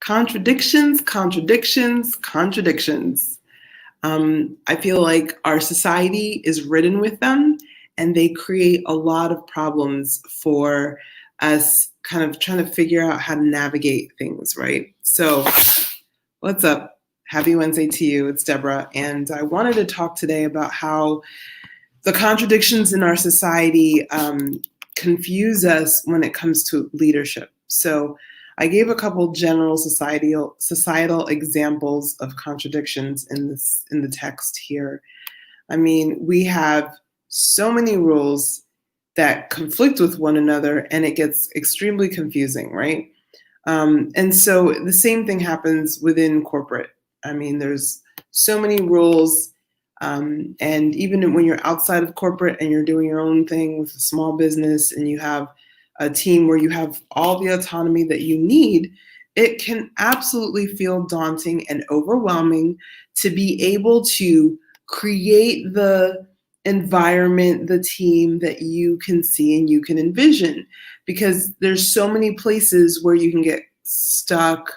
Contradictions, contradictions, contradictions. I feel like our society is ridden with them, and they create a lot of problems for us kind of trying to figure out how to navigate things, right? So, what's up? Happy Wednesday to you. It's Deborah, and I wanted to talk today about how the contradictions in our society confuse us when it comes to leadership. So I gave a couple general societal examples of contradictions in the text here. I mean, we have so many rules that conflict with one another, and it gets extremely confusing, right? And so the same thing happens within corporate. I mean, there's so many rules. And even when you're outside of corporate and you're doing your own thing with a small business and you have a team where you have all the autonomy that you need, it can absolutely feel daunting and overwhelming to be able to create the environment, the team that you can see and you can envision, because there's so many places where you can get stuck,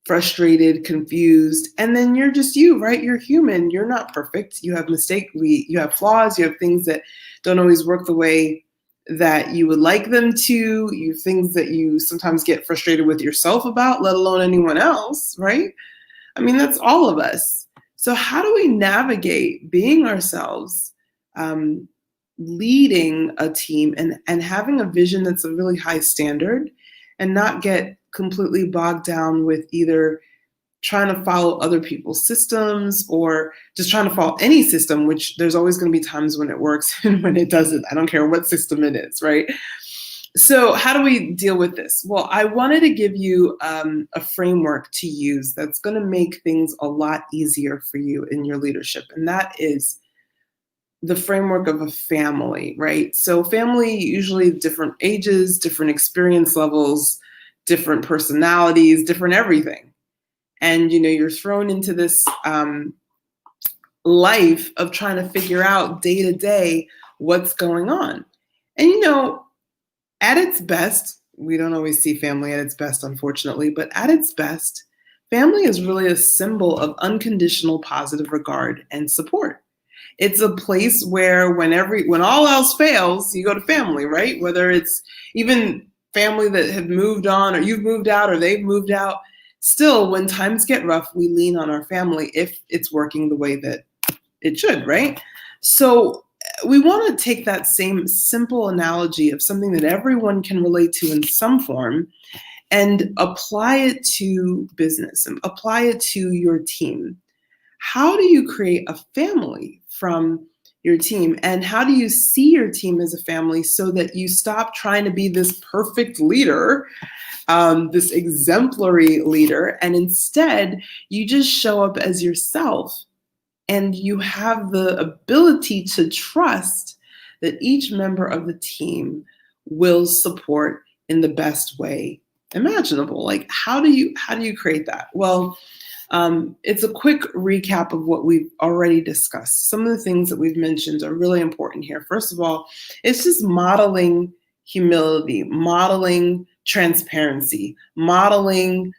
frustrated, confused, and then you're just you, right? You're human. You're not perfect. You have mistakes. You have flaws. You have things that don't always work the way that you would like them to. You have things that you sometimes get frustrated with yourself about, let alone anyone else, right? I mean, that's all of us. So how do we navigate being ourselves, leading a team and having a vision that's a really high standard and not get completely bogged down with either trying to follow other people's systems or just trying to follow any system, which there's always going to be times when it works and when it doesn't. I don't care what system it is, right? So how do we deal with this? Well, I wanted to give you a framework to use that's going to make things a lot easier for you in your leadership. And that is the framework of a family, right? So family, usually different ages, different experience levels, different personalities, different everything. And, you're thrown into this life of trying to figure out day to day what's going on. And, at its best, we don't always see family at its best, unfortunately, but at its best, family is really a symbol of unconditional positive regard and support. It's a place where when all else fails, you go to family, right? Whether it's even family that have moved on or you've moved out or they've moved out. Still, when times get rough, we lean on our family if it's working the way that it should, right? So we want to take that same simple analogy of something that everyone can relate to in some form and apply it to business and apply it to your team. How do you create a family from your team? And how do you see your team as a family so that you stop trying to be this perfect leader, this exemplary leader, and instead you just show up as yourself and you have the ability to trust that each member of the team will support in the best way imaginable? Like, how do you create that? Well, it's a quick recap of what we've already discussed. Some of the things that we've mentioned are really important here. First of all, it's just modeling humility, modeling transparency, modeling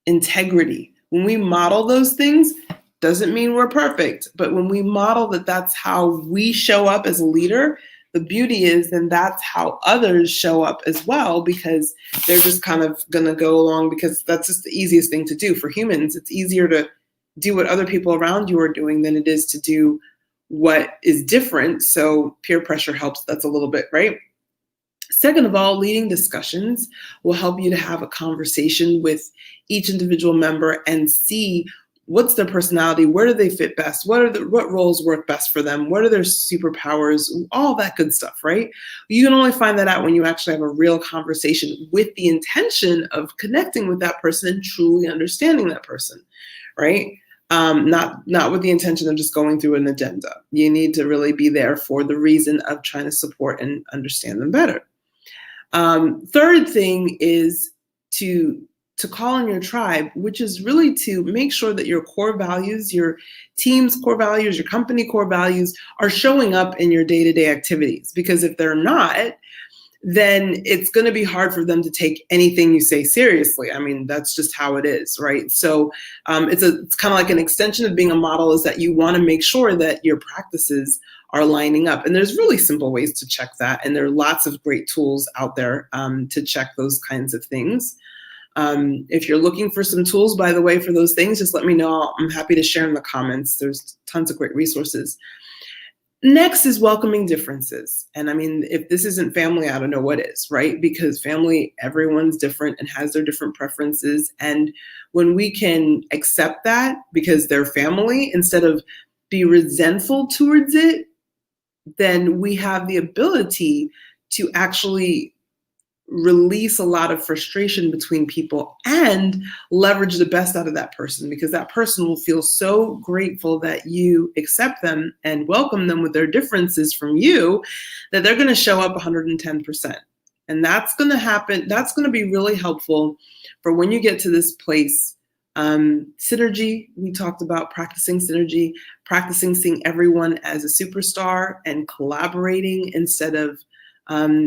integrity. When we model those things, doesn't mean we're perfect, but when we model that that's how we show up as a leader, the beauty is then that's how others show up as well, because they're just kind of going to go along because that's just the easiest thing to do. For humans, it's easier to do what other people around you are doing than it is to do what is different. So peer pressure helps. That's a little bit, right? Second of all, leading discussions will help you to have a conversation with each individual member and see what's their personality, where do they fit best, what roles work best for them, what are their superpowers, all that good stuff, right? You can only find that out when you actually have a real conversation with the intention of connecting with that person and truly understanding that person, right? Not with the intention of just going through an agenda. You need to really be there for the reason of trying to support and understand them better. Third thing is to call on your tribe, which is really to make sure that your core values, your team's core values, your company core values are showing up in your day-to-day activities. Because if they're not, then it's going to be hard for them to take anything you say seriously. I mean, that's just how it is, right? So it's kind of like an extension of being a model, is that you want to make sure that your practices are lining up. And there's really simple ways to check that. And there are lots of great tools out there to check those kinds of things. If you're looking for some tools, by the way, for those things, just let me know. I'm happy to share in the comments. There's tons of great resources. Next is welcoming differences. And I mean, if this isn't family, I don't know what is, right? Because family, everyone's different and has their different preferences. And when we can accept that because they're family, instead of be resentful towards it, then we have the ability to actually release a lot of frustration between people and leverage the best out of that person, because that person will feel so grateful that you accept them and welcome them with their differences from you, that they're going to show up 110%. And that's going to happen. That's going to be really helpful for when you get to this place. Synergy, we talked about practicing synergy, practicing seeing everyone as a superstar and collaborating instead of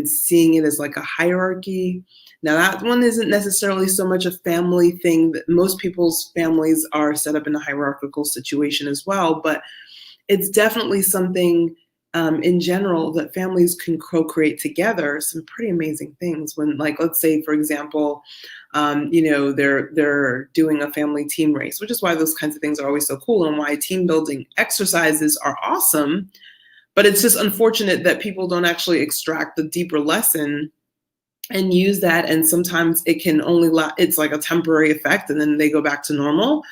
seeing it as like a hierarchy. Now that one isn't necessarily so much a family thing. That most people's families are set up in a hierarchical situation as well, but it's definitely something in general that families can co-create together some pretty amazing things. When, like, let's say, for example, they're doing a family team race, which is why those kinds of things are always so cool and why team building exercises are awesome. But it's just unfortunate that people don't actually extract the deeper lesson and use that. And sometimes it can only, it's like a temporary effect and then they go back to normal.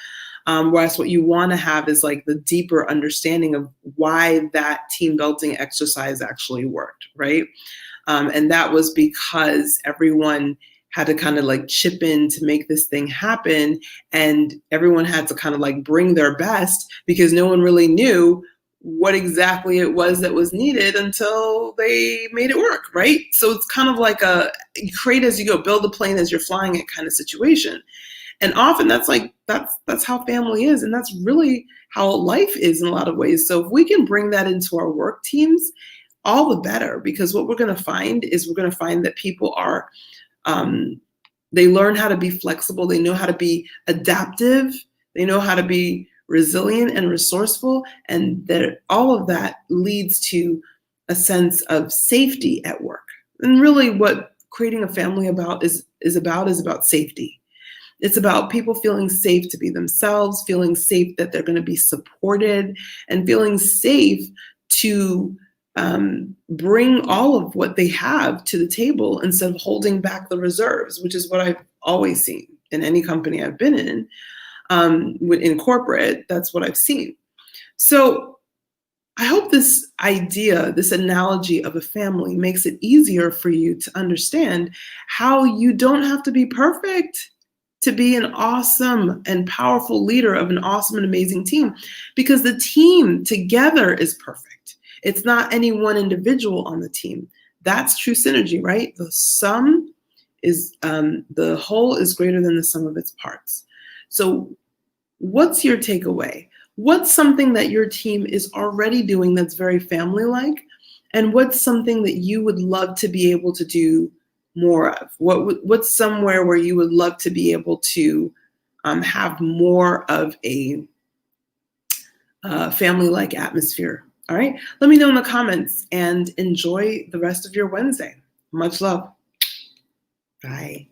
Whereas what you want to have is like the deeper understanding of why that team building exercise actually worked, right? And that was because everyone had to kind of like chip in to make this thing happen. And everyone had to kind of like bring their best because no one really knew what exactly it was that was needed until they made it work, right? So it's kind of like a create as you go, build the plane as you're flying it kind of situation. And often that's how family is. And that's really how life is in a lot of ways. So if we can bring that into our work teams, all the better, because what we're going to find that people are, they learn how to be flexible. They know how to be adaptive. They know how to be resilient and resourceful, and that all of that leads to a sense of safety at work. And really what creating a family is about safety. It's about people feeling safe to be themselves, feeling safe that they're going to be supported, and feeling safe to bring all of what they have to the table instead of holding back the reserves, which is what I've always seen in any company I've been in. In corporate, that's what I've seen. So I hope this idea, this analogy of a family makes it easier for you to understand how you don't have to be perfect to be an awesome and powerful leader of an awesome and amazing team, because the team together is perfect. It's not any one individual on the team. That's true synergy, right? The sum is, the whole is greater than the sum of its parts. So what's your takeaway? What's something that your team is already doing that's very family-like? And what's something that you would love to be able to do more of? What's somewhere where you would love to be able to have more of a family-like atmosphere? All right, let me know in the comments and enjoy the rest of your Wednesday. Much love. Bye.